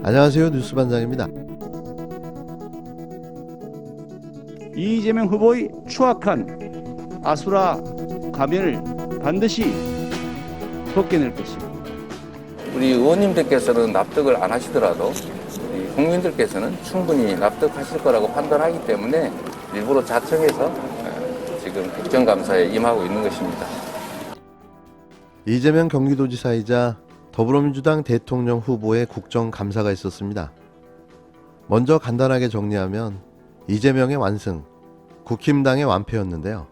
안녕하세요, 뉴스반장입니다. 이재명 후보의 추악한 아수라 가면을 반드시 벗겨낼 것입니다. 우리 의원님들께서는 납득을 안 하시더라도 우리 국민들께서는 충분히 납득하실 거라고 판단하기 때문에 일부러 자청해서 지금 국정감사에 임하고 있는 것입니다. 이재명 경기도지사이자 더불어민주당 대통령 후보의 국정감사가 있었습니다. 먼저 간단하게 정리하면 이재명의 완승, 국힘당의 완패였는데요.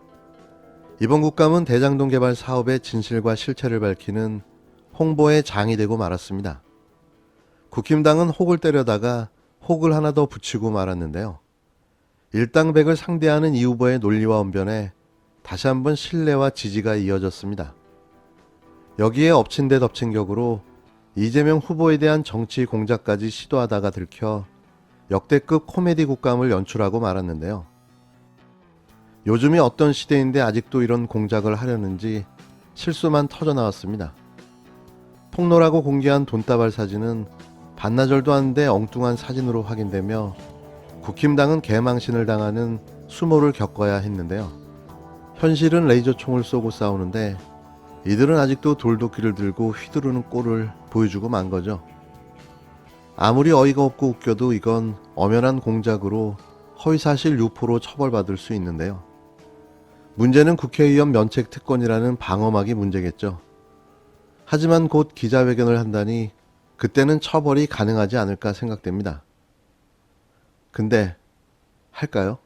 이번 국감은 대장동 개발 사업의 진실과 실체를 밝히는 홍보의 장이 되고 말았습니다. 국힘당은 혹을 때려다가 혹을 하나 더 붙이고 말았는데요. 일당백을 상대하는 이 후보의 논리와 언변에 다시 한번 신뢰와 지지가 이어졌습니다. 여기에 엎친 데 덮친 격으로 이재명 후보에 대한 정치 공작까지 시도하다가 들켜 역대급 코미디 국감을 연출하고 말았는데요. 요즘이 어떤 시대인데 아직도 이런 공작을 하려는지 실수만 터져나왔습니다. 폭로라고 공개한 돈다발 사진은 반나절도 하는데 엉뚱한 사진으로 확인되며 국힘당은 개망신을 당하는 수모를 겪어야 했는데요. 현실은 레이저총을 쏘고 싸우는데 이들은 아직도 돌도끼를 들고 휘두르는 꼴을 보여주고 만 거죠. 아무리 어이가 없고 웃겨도 이건 엄연한 공작으로 허위사실 유포로 처벌받을 수 있는데요. 문제는 국회의원 면책 특권이라는 방어막이 문제겠죠. 하지만 곧 기자회견을 한다니 그때는 처벌이 가능하지 않을까 생각됩니다. 근데 할까요?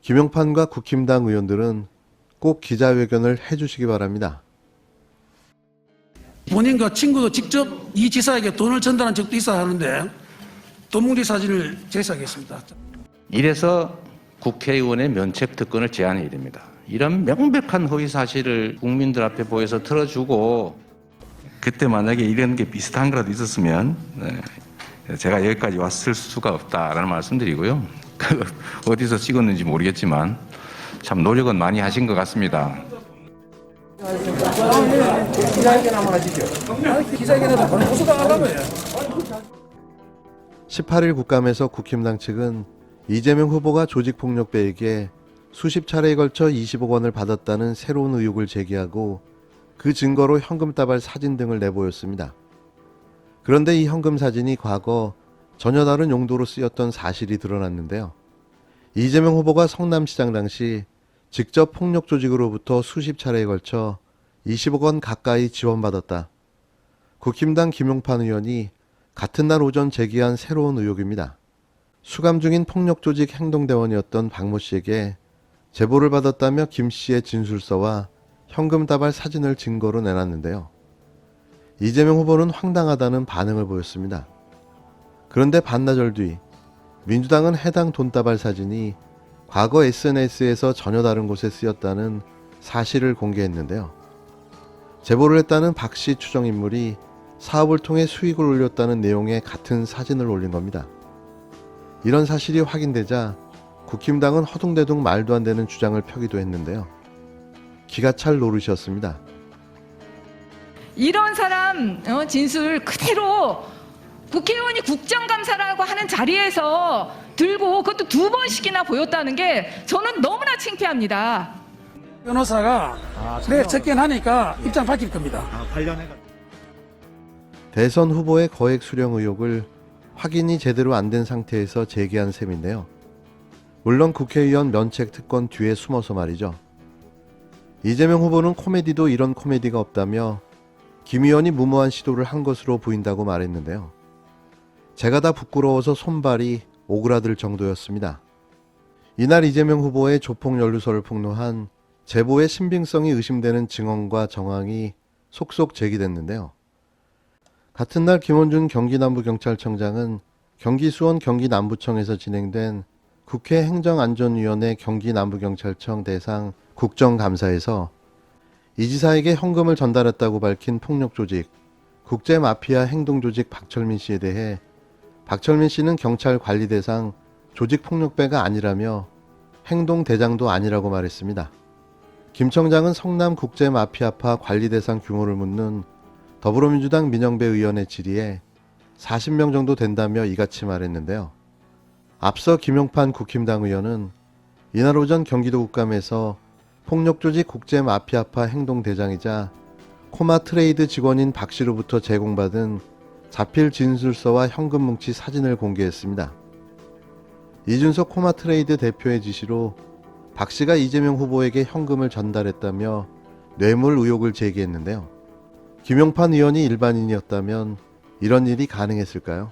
김용판과 국힘당 의원들은 꼭 기자회견을 해주시기 바랍니다. 본인과 친구도 직접 이 지사에게 돈을 전달한 적도 있어야 하는데 돈뭉리 사진을 제시하겠습니다. 이래서 국회의원의 면책 특권을 제한해야 됩니다. 이런 명백한 허위 사실을 국민들 앞에 보여서 틀어주고 그때 만약에 이런 게 비슷한 거라도 있었으면 제가 여기까지 왔을 수가 없다라는 말씀드리고요. 어디서 찍었는지 모르겠지만 참 노력은 많이 하신 것 같습니다. 기자회견 한번 하시죠. 기자회견에서 바로 고소당 하려고요. 18일 국감에서 국힘당 측은 이재명 후보가 조직폭력배에게 수십 차례에 걸쳐 20억 원을 받았다는 새로운 의혹을 제기하고 그 증거로 현금 다발 사진 등을 내보였습니다. 그런데 이 현금 사진이 과거 전혀 다른 용도로 쓰였던 사실이 드러났는데요. 이재명 후보가 성남시장 당시 직접 폭력 조직으로부터 수십 차례에 걸쳐 20억 원 가까이 지원받았다. 국힘당 김용판 의원이 같은 날 오전 제기한 새로운 의혹입니다. 수감 중인 폭력조직 행동대원이었던 박모 씨에게 제보를 받았다며 김 씨의 진술서와 현금 다발 사진을 증거로 내놨는데요. 이재명 후보는 황당하다는 반응을 보였습니다. 그런데 반나절 뒤 민주당은 해당 돈다발 사진이 과거 SNS에서 전혀 다른 곳에 쓰였다는 사실을 공개했는데요. 제보를 했다는 박 씨 추정인물이 사업을 통해 수익을 올렸다는 내용의 같은 사진을 올린 겁니다. 이런 사실이 확인되자 국힘당은 허둥대둥 말도 안 되는 주장을 펴기도 했는데요. 기가 찰 노릇이었습니다. 이런 사람 진술 그대로 국회의원이 국정감사라고 하는 자리에서 들고 그것도 2번씩이나 보였다는 게 저는 너무나 창피합니다. 변호사가 네, 접견하니까 입장 밝힐 겁니다. 대선 후보의 거액 수령 의혹을 확인이 제대로 안 된 상태에서 제기한 셈인데요. 물론 국회의원 면책 특권 뒤에 숨어서 말이죠. 이재명 후보는 코미디도 이런 코미디가 없다며 김 의원이 무모한 시도를 한 것으로 보인다고 말했는데요. 제가 다 부끄러워서 손발이 오그라들 정도였습니다. 이날 이재명 후보의 조폭 연루설을 폭로한 제보의 신빙성이 의심되는 증언과 정황이 속속 제기됐는데요. 같은 날 김원준 경기남부경찰청장은 경기 수원 경기남부청에서 진행된 국회 행정안전위원회 경기남부경찰청 대상 국정감사에서 이 지사에게 현금을 전달했다고 밝힌 폭력조직 국제마피아 행동조직 박철민 씨에 대해 박철민 씨는 경찰 관리 대상 조직폭력배가 아니라며 행동대장도 아니라고 말했습니다. 김 청장은 성남국제마피아파 관리 대상 규모를 묻는 더불어민주당 민영배 의원의 질의에 40명 정도 된다며 이같이 말했는데요. 앞서 김용판 국힘당 의원은 이날 오전 경기도 국감에서 폭력조직 국제마피아파 행동대장이자 코마트레이드 직원인 박 씨로부터 제공받은 자필 진술서와 현금 뭉치 사진을 공개했습니다. 이준석 코마트레이드 대표의 지시로 박 씨가 이재명 후보에게 현금을 전달했다며 뇌물 의혹을 제기했는데요. 김용판 의원이 일반인이었다면 이런 일이 가능했을까요?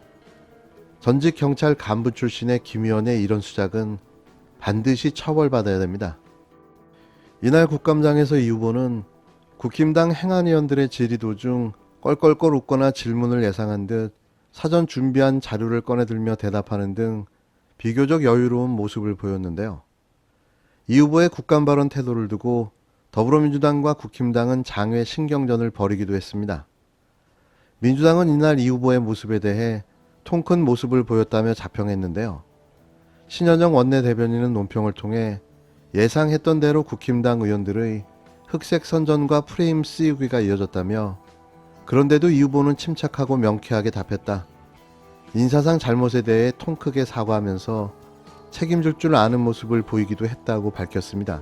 전직 경찰 간부 출신의 김 의원의 이런 수작은 반드시 처벌받아야 됩니다. 이날 국감장에서 이 후보는 국힘당 행안위원들의 질의 도중 껄껄껄 웃거나 질문을 예상한 듯 사전 준비한 자료를 꺼내들며 대답하는 등 비교적 여유로운 모습을 보였는데요. 이 후보의 국감 발언 태도를 두고 더불어민주당과 국힘당은 장외 신경전을 벌이기도 했습니다. 민주당은 이날 이 후보의 모습에 대해 통 큰 모습을 보였다며 자평했는데요. 신현정 원내대변인은 논평을 통해 예상했던 대로 국힘당 의원들의 흑색 선전과 프레임 씌우기가 이어졌다며 그런데도 이 후보는 침착하고 명쾌하게 답했다. 인사상 잘못에 대해 통 크게 사과하면서 책임질 줄 아는 모습을 보이기도 했다고 밝혔습니다.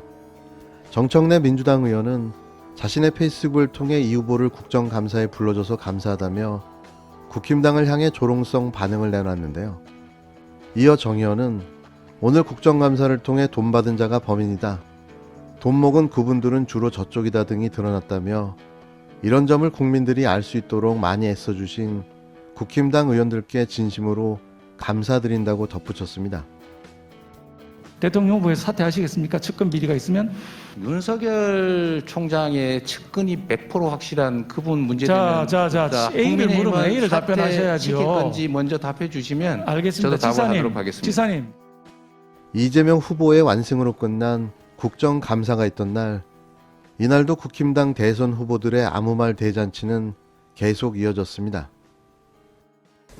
정청래 민주당 의원은 자신의 페이스북을 통해 이 후보를 국정감사에 불러줘서 감사하다며 국힘당을 향해 조롱성 반응을 내놨는데요. 이어 정 의원은 오늘 국정감사를 통해 돈 받은 자가 범인이다. 돈 먹은 그분들은 주로 저쪽이다 등이 드러났다며 이런 점을 국민들이 알 수 있도록 많이 애써주신 국힘당 의원들께 진심으로 감사드린다고 덧붙였습니다. 대통령 후보에서 사퇴하시겠습니까? 측근 비리가 있으면? 윤석열 총장의 측근이 100% 확실한 그분 문제되면 A를 물으면 A를 답변하셔야죠. 시킬 건지 먼저 답해 주시면 알겠습니다. 저도 답변하도록 하겠습니다. 지사님. 이재명 후보의 완승으로 끝난 국정감사가 있던 날, 이날도 국힘당 대선 후보들의 아무 말 대잔치는 계속 이어졌습니다.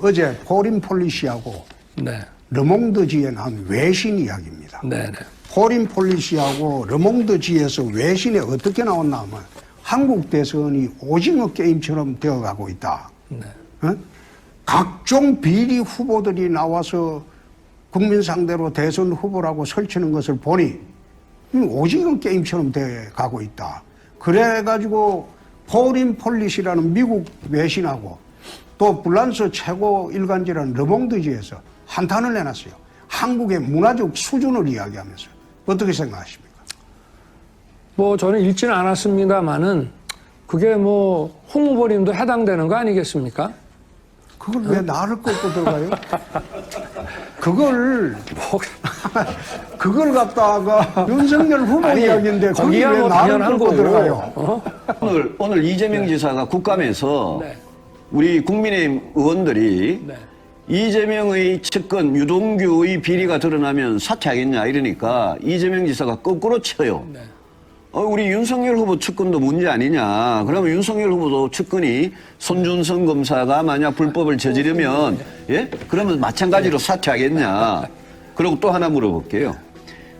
어제 포린 폴리시하고 네. 르몽드지에 나온 외신 이야기입니다. 네. 포린 폴리시하고 르몽드지에서 외신에 어떻게 나왔나 하면 한국 대선이 오징어 게임처럼 되어가고 있다. 네. 어? 각종 비리 후보들이 나와서 국민 상대로 대선 후보라고 설치는 것을 보니 오징어 게임처럼 돼가고 있다. 그래가지고 포린 폴리시라는 미국 외신하고 또 불란서 최고 일간지라는 르몽드지에서 한탄을 내놨어요. 한국의 문화적 수준을 이야기하면서. 어떻게 생각하십니까? 뭐 저는 읽지는 않았습니다만은 그게 뭐 홍 후보님도 해당되는 거 아니겠습니까? 그걸 왜 나를 꺾고 들어가요? 그걸 갖다가 윤석열 후보 이야기인데 거기 왜 뭐 나를 당연한 꺾고 거고. 들어가요? 오늘 이재명 지사가 국감에서 네. 우리 국민의힘 의원들이 네. 이재명의 측근 유동규의 비리가 드러나면 사퇴하겠냐 이러니까 이재명 지사가 거꾸로 쳐요. 네. 우리 윤석열 후보 측근도 문제 아니냐. 그러면 윤석열 후보도 측근이 손준성 검사가 만약 불법을 저지르면 예? 그러면 마찬가지로 사퇴하겠냐. 그리고 또 하나 물어볼게요.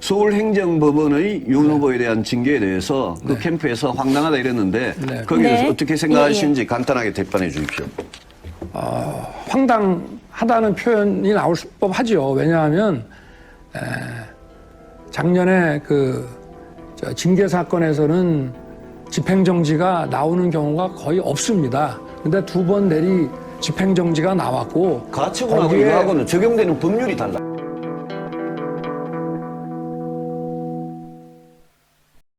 서울행정법원의 윤 후보에 대한 징계에 대해서 그 캠프에서 황당하다 이랬는데 거기에 대해서 어떻게 생각하시는지 간단하게 대변해 주십시오. 황당하다는 표현이 나올 법하죠. 왜냐하면 작년에 징계 사건에서는 집행정지가 나오는 경우가 거의 없습니다. 근데 2번 내리 집행정지가 나왔고 가처분하고 이거하고는 적용되는 법률이 달라.